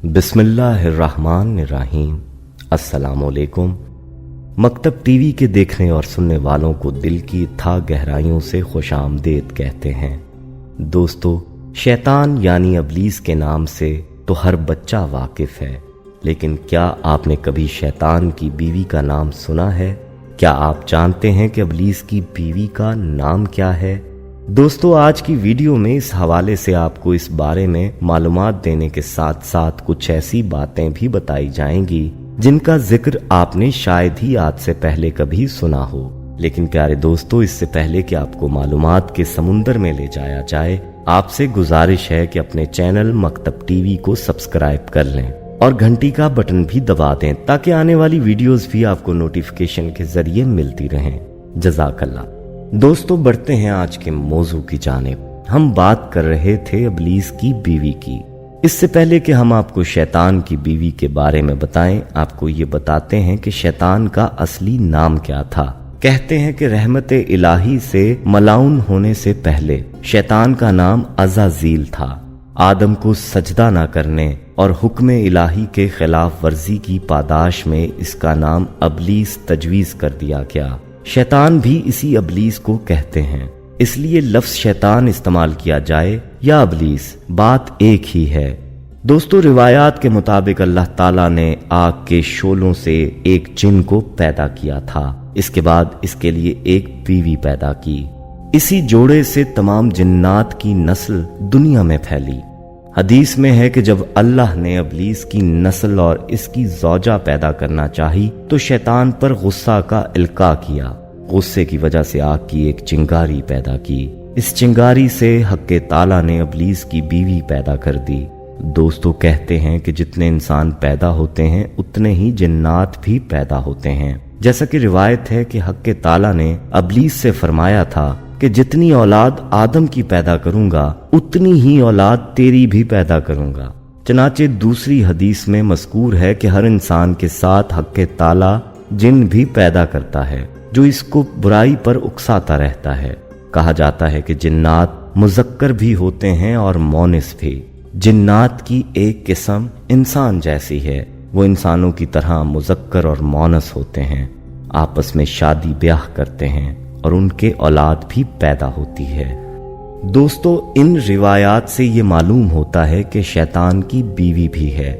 बिस्मिल्लाहिर्रहमानिर्रहीम। अस्सलामुअलैकुम। मकतब टीवी के देखने और सुनने वालों को दिल की था गहराइयों से खुशामदीद कहते हैं। दोस्तों, शैतान यानी इब्लीस के नाम से तो हर बच्चा वाकिफ है, लेकिन क्या आपने कभी शैतान की बीवी का नाम सुना है? क्या आप जानते हैं कि इब्लीस की बीवी का नाम क्या है? दोस्तों, आज की वीडियो में इस हवाले से आपको इस बारे में मालूमात देने के साथ साथ कुछ ऐसी बातें भी बताई जाएंगी जिनका जिक्र आपने शायद ही आज से पहले कभी सुना हो। लेकिन प्यारे दोस्तों, इससे पहले कि आपको मालूमात के समुंदर में ले जाया जाए, आपसे गुजारिश है कि अपने चैनल मकतब टीवी को सब्सक्राइब कर लें और घंटी का बटन भी दबा दें ताकि आने वाली वीडियोस भी आपको नोटिफिकेशन के जरिए मिलती रहें। जज़ाकल्लाह। दोस्तों, बढ़ते हैं आज के मौजू की जानिब। हम बात कर रहे थे इब्लीस की बीवी की। इससे पहले कि हम आपको शैतान की बीवी के बारे में बताएं, आपको ये बताते हैं कि शैतान का असली नाम क्या था। कहते हैं कि रहमत इलाही से मलाउन होने से पहले शैतान का नाम अज़ाज़ील था। आदम को सजदा न करने और हुक्म इलाही के खिलाफ वर्जी की पादाश में इसका नाम इब्लीस तजवीज कर दिया गया। शैतान भी इसी इब्लीस को कहते हैं, इसलिए लफ्ज शैतान इस्तेमाल किया जाए या इब्लीस, बात एक ही है। दोस्तों, रिवायात के मुताबिक अल्लाह ताला ने आग के शोलों से एक जिन को पैदा किया था। इसके बाद इसके लिए एक बीवी पैदा की। इसी जोड़े से तमाम जिन्नात की नस्ल दुनिया में फैली। हदीस में है कि जब अल्लाह ने इब्लीस की नस्ल और इसकी ज़ौजा पैदा करना चाही तो शैतान पर गुस्सा का इल्का किया। गुस्से की वजह से आग की एक चिंगारी पैदा की। इस चिंगारी से हक़ ताला ने इब्लीस की बीवी पैदा कर दी। दोस्तों, कहते हैं कि जितने इंसान पैदा होते हैं उतने ही जिन्नात भी पैदा होते हैं। जैसा कि रिवायत है कि हक़ ताला ने इब्लीस से फरमाया था कि जितनी औलाद आदम की पैदा करूंगा उतनी ही औलाद तेरी भी पैदा करूंगा। चनाचे दूसरी हदीस में मज़कूर है कि हर इंसान के साथ हक़ ताला जिन भी पैदा करता है जो इसको बुराई पर उकसाता रहता है। कहा जाता है कि जिन्नात मुज़क्कर भी होते हैं और मोनिस भी। जिन्नात की एक किस्म इंसान जैसी है, वो इंसानों की तरह मुज़क्कर और मोनस होते हैं, आपस में शादी ब्याह करते हैं और उनके औलाद भी पैदा होती है। दोस्तों, इन रिवायात से ये मालूम होता है कि शैतान की बीवी भी है।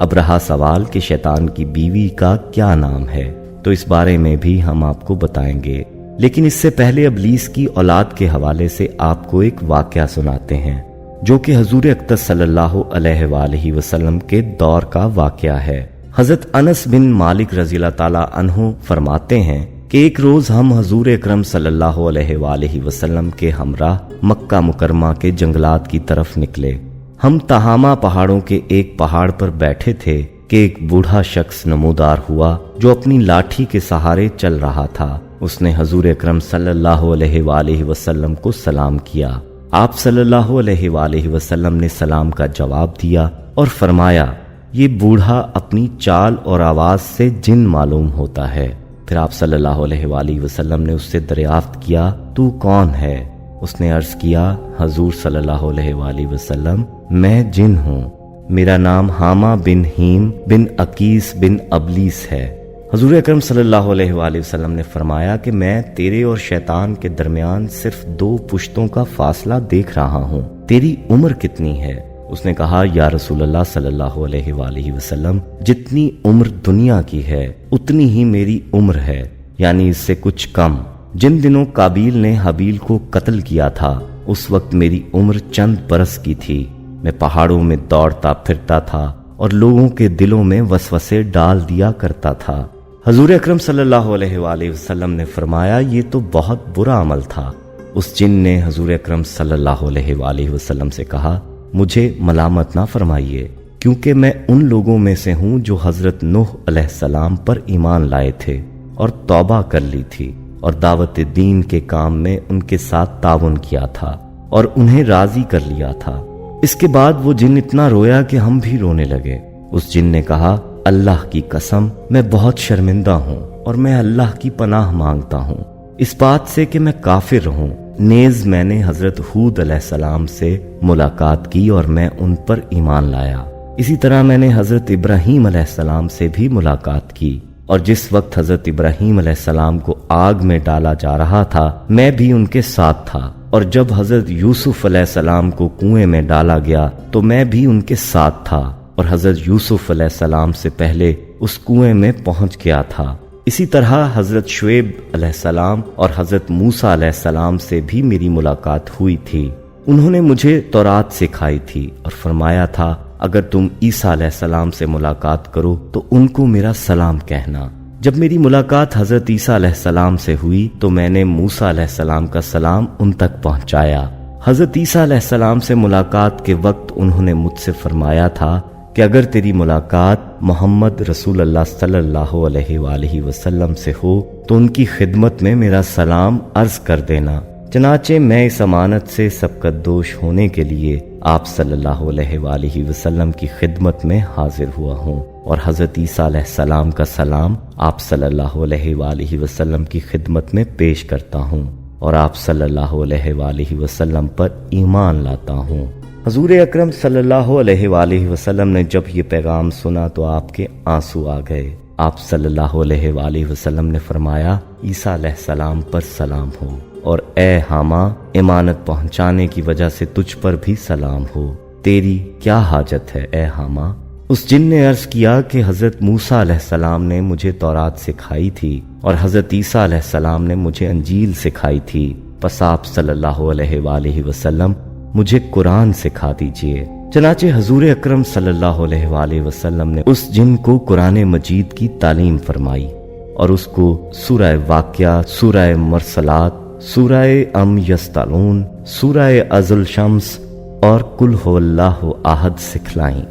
अब रहा सवाल कि शैतान की बीवी का क्या नाम है, तो इस बारे में भी हम आपको बताएंगे। लेकिन इससे पहले इब्लीस की औलाद के हवाले से आपको एक वाकया सुनाते हैं जो कि हजूर अक़दस सल्लल्लाहु अलैहि वसल्लम के दौर का वाकया है। हजरत अनस बिन मालिक रज़ियल्लाहु ताला अन्हु फरमाते हैं कि एक रोज हम हजूर अकरम सल्लल्लाहु अलैहि वसल्लम के हमराह मक्का मुकरमा के जंगलात की तरफ निकले। हम तहामा पहाड़ों के एक पहाड़ पर बैठे थे कि एक बूढ़ा शख्स नमूदार हुआ जो अपनी लाठी के सहारे चल रहा था। उसने हजूर अकरम सल्लल्लाहु अलैहि वसल्लम को सलाम किया। आप सल्लल्लाहु अलैहि वसल्लम ने सलाम का जवाब दिया और फरमाया, ये बूढ़ा अपनी चाल और आवाज से जिन मालूम होता है। फिर आप सल्लल्लाहु अलैहि वसल्लम ने उससे दरियाफ्त किया, तू कौन है? उसने अर्ज किया, हजूर सल्लल्लाहु अलैहि वसल्लम, मैं जिन हूँ। मेरा नाम हामा बिन हीम बिन अकीस बिन अबलीस है। हजूर अकरम सल्लल्लाहु अलैहि वसल्लम ने फरमाया कि मैं तेरे और शैतान के दरमियान सिर्फ 2 पुश्तों का फासला देख रहा हूँ। तेरी उम्र कितनी है? उसने कहा, या रसूलल्लाह सल्लल्लाहु अलैहि वसल्लम, जितनी उम्र दुनिया की है उतनी ही मेरी उम्र है, यानी इससे कुछ कम। जिन दिनों काबील ने हबील को कत्ल किया था उस वक्त मेरी उम्र चंद बरस की थी। मैं पहाड़ों में दौड़ता फिरता था और लोगों के दिलों में वसवसे डाल दिया करता था। हजूर अकरम सल्लल्लाहु अलैहि वसल्लम ने फरमाया, ये तो बहुत बुरा अमल था। उस जिन ने हजूर अकरम सल्लल्लाहु अलैहि वसल्लम से कहा, मुझे मलामत ना फरमाइए, क्योंकि मैं उन लोगों में से हूँ जो हजरत नूह अलैहिस्सलाम पर ईमान लाए थे और तौबा कर ली थी और दावत दीन के काम में उनके साथ ताउन किया था और उन्हें राजी कर लिया था। इसके बाद वो जिन इतना रोया कि हम भी रोने लगे। उस जिन ने कहा, अल्लाह की कसम, मैं बहुत शर्मिंदा हूँ और मैं अल्लाह की पनाह मांगता हूँ इस बात से कि मैं काफिर हूँ। नेज मैंने हजरत हूद अलैहिस्सलाम से मुलाकात की और मैं उन पर ईमान लाया। اسی طرح میں نے حضرت ابراہیم علیہ السلام سے بھی ملاقات کی، اور جس وقت حضرت ابراہیم علیہ السلام کو آگ میں ڈالا جا رہا تھا میں بھی ان کے ساتھ تھا، اور جب حضرت یوسف علیہ السلام کو کنویں میں ڈالا گیا تو میں بھی ان کے ساتھ تھا، اور حضرت یوسف علیہ السلام سے پہلے اس کنویں میں پہنچ گیا تھا۔ اسی طرح حضرت شعیب علیہ السلام اور حضرت موسیٰ علیہ السلام سے بھی میری ملاقات ہوئی تھی۔ انہوں نے مجھے تورات سکھائی تھی اور فرمایا تھا اگر تم عیسیٰ علیہ السلام سے ملاقات کرو تو ان کو میرا سلام کہنا۔ جب میری ملاقات حضرت عیسیٰ علیہ السلام سے ہوئی تو میں نے موسیٰ علیہ السلام کا سلام ان تک پہنچایا۔ حضرت عیسیٰ علیہ السلام سے ملاقات کے وقت انہوں نے مجھ سے فرمایا تھا کہ اگر تیری ملاقات محمد رسول اللہ صلی اللہ علیہ وآلہ وسلم سے ہو تو ان کی خدمت میں میرا سلام عرض کر دینا۔ چنانچہ میں اس امانت سے سبقت دوش ہونے کے لیے آپ صلی اللہ علیہ وآلہ وسلم کی خدمت میں حاضر ہوا ہوں، اور حضرت عیسیٰ علیہ السلام کا سلام آپ صلی اللہ علیہ وآلہ وسلم کی خدمت میں پیش کرتا ہوں، اور آپ صلی اللہ علیہ وآلہ وسلم پر ایمان لاتا ہوں۔ حضور اکرم صلی اللہ علیہ وآلہ وسلم نے جب یہ پیغام سنا تو آپ کے آنسو آ گئے۔ آپ صلی اللہ علیہ وآلہ وسلم نے فرمایا عیسیٰ علیہ السلام پر سلام ہو، اور اے حامہ امانت پہنچانے کی وجہ سے تجھ پر بھی سلام ہو، تیری کیا حاجت ہے اے حامہ؟ اس جن نے عرض کیا کہ حضرت موسیٰ علیہ السلام نے مجھے تورات سکھائی تھی اور حضرت عیسیٰ علیہ السلام نے مجھے انجیل سکھائی تھی، پس آپ صلی اللہ علیہ وآلہ وسلم مجھے قرآن سکھا دیجئے۔ چنانچہ حضور اکرم صلی اللہ علیہ وآلہ وسلم نے اس جن کو قرآن مجید کی تعلیم فرمائی اور اس کو سورہ واقعہ، سورہ مرسلات، سورہ ام یستعلون، سورہ ازل شمس اور قل هو اللہ احد سکھلائیں،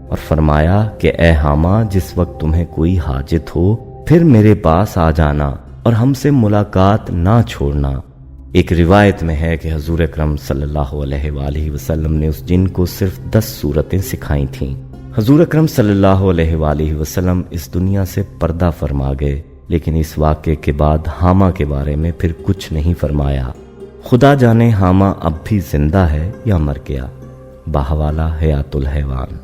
اور فرمایا کہ اے حامہ جس وقت تمہیں کوئی حاجت ہو پھر میرے پاس آ جانا اور ہم سے ملاقات نہ چھوڑنا۔ ایک روایت میں ہے کہ حضور اکرم صلی اللہ علیہ وآلہ وسلم نے اس جن کو صرف 10 سورتیں سکھائی تھیں۔ حضور اکرم صلی اللہ علیہ وآلہ وسلم اس دنیا سے پردہ فرما گئے، لیکن اس واقعے کے بعد حامہ کے بارے میں پھر کچھ نہیں فرمایا۔ خدا جانے حامہ اب بھی زندہ ہے یا مر گیا۔ بحوالہ حیات الحیوان۔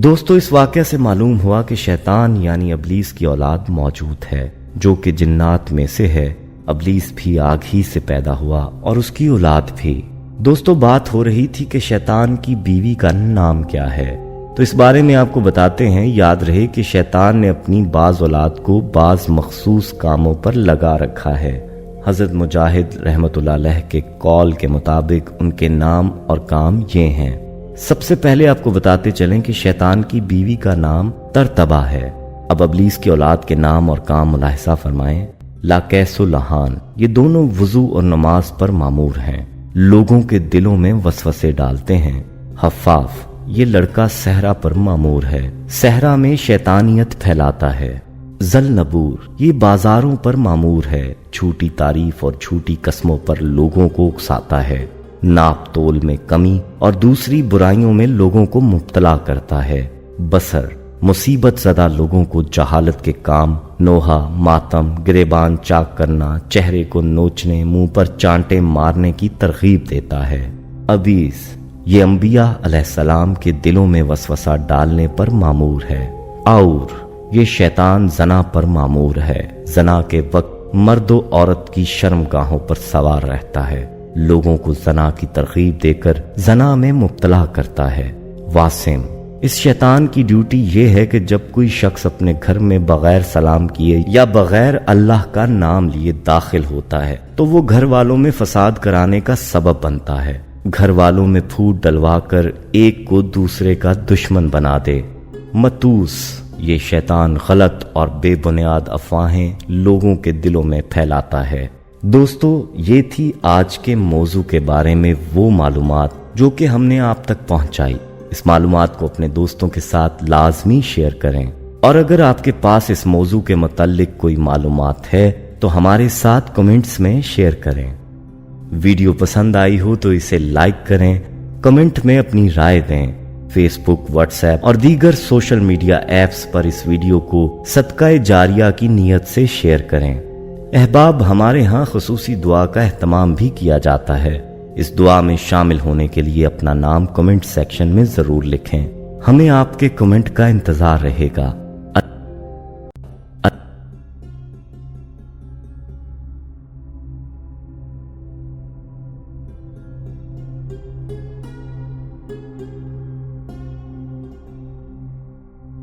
دوستو، اس واقعہ سے معلوم ہوا کہ شیطان یعنی ابلیس کی اولاد موجود ہے جو کہ جنات میں سے ہے۔ ابلیس بھی آگ ہی سے پیدا ہوا اور اس کی اولاد بھی۔ دوستو، بات ہو رہی تھی کہ شیطان کی بیوی کا نام کیا ہے، تو اس بارے میں آپ کو بتاتے ہیں۔ یاد رہے کہ شیطان نے اپنی بعض اولاد کو بعض مخصوص کاموں پر لگا رکھا ہے۔ حضرت مجاہد رحمت اللہ علیہ کے قول کے مطابق ان کے نام اور کام یہ ہیں۔ سب سے پہلے آپ کو بتاتے چلیں کہ شیطان کی بیوی کا نام ترتبہ ہے۔ اب ابلیس کی اولاد کے نام اور کام ملاحظہ فرمائیں۔ لاقیس و لہان، یہ دونوں وضو اور نماز پر مامور ہیں، لوگوں کے دلوں میں وسوسے ڈالتے ہیں۔ حفاف، یہ لڑکا صحرا پر مامور ہے، صحرا میں شیطانیت پھیلاتا ہے۔ ذلنبور، یہ بازاروں پر مامور ہے، جھوٹی تعریف اور جھوٹی قسموں پر لوگوں کو اکساتا ہے، ناپ تول میں کمی اور دوسری برائیوں میں لوگوں کو مبتلا کرتا ہے۔ بصر، مصیبت زدہ لوگوں کو جہالت کے کام، نوحہ، ماتم، گریبان چاک کرنا، چہرے کو نوچنے، منہ پر چانٹے مارنے کی ترغیب دیتا ہے۔ ابیس، یہ انبیاء علیہ السلام کے دلوں میں وسوسہ ڈالنے پر مامور ہے۔ اور، یہ شیطان زنا پر مامور ہے، زنا کے وقت مرد و عورت کی شرمگاہوں پر سوار رہتا ہے، لوگوں کو زنا کی ترغیب دے کر زنا میں مبتلا کرتا ہے۔ واسم، اس شیطان کی ڈیوٹی یہ ہے کہ جب کوئی شخص اپنے گھر میں بغیر سلام کیے یا بغیر اللہ کا نام لیے داخل ہوتا ہے تو وہ گھر والوں میں فساد کرانے کا سبب بنتا ہے، گھر والوں میں پھوٹ ڈلوا کر ایک کو دوسرے کا دشمن بنا دے۔ متوس، یہ شیطان غلط اور بے بنیاد افواہیں لوگوں کے دلوں میں پھیلاتا ہے۔ دوستو، یہ تھی آج کے موضوع کے بارے میں وہ معلومات جو کہ ہم نے آپ تک پہنچائی۔ اس معلومات کو اپنے دوستوں کے ساتھ لازمی شیئر کریں، اور اگر آپ کے پاس اس موضوع کے متعلق کوئی معلومات ہے تو ہمارے ساتھ کمنٹس میں شیئر کریں۔ ویڈیو پسند آئی ہو تو اسے لائک کریں، کمنٹ میں اپنی رائے دیں۔ فیس بک، واٹس ایپ اور دیگر سوشل میڈیا ایپس پر اس ویڈیو کو صدقہ جاریہ کی نیت سے شیئر کریں۔ احباب، ہمارے ہاں خصوصی دعا کا اہتمام بھی کیا جاتا ہے۔ اس دعا میں شامل ہونے کے لیے اپنا نام کمنٹ سیکشن میں ضرور لکھیں۔ हमें आपके कमेंट का इंतजार रहेगा।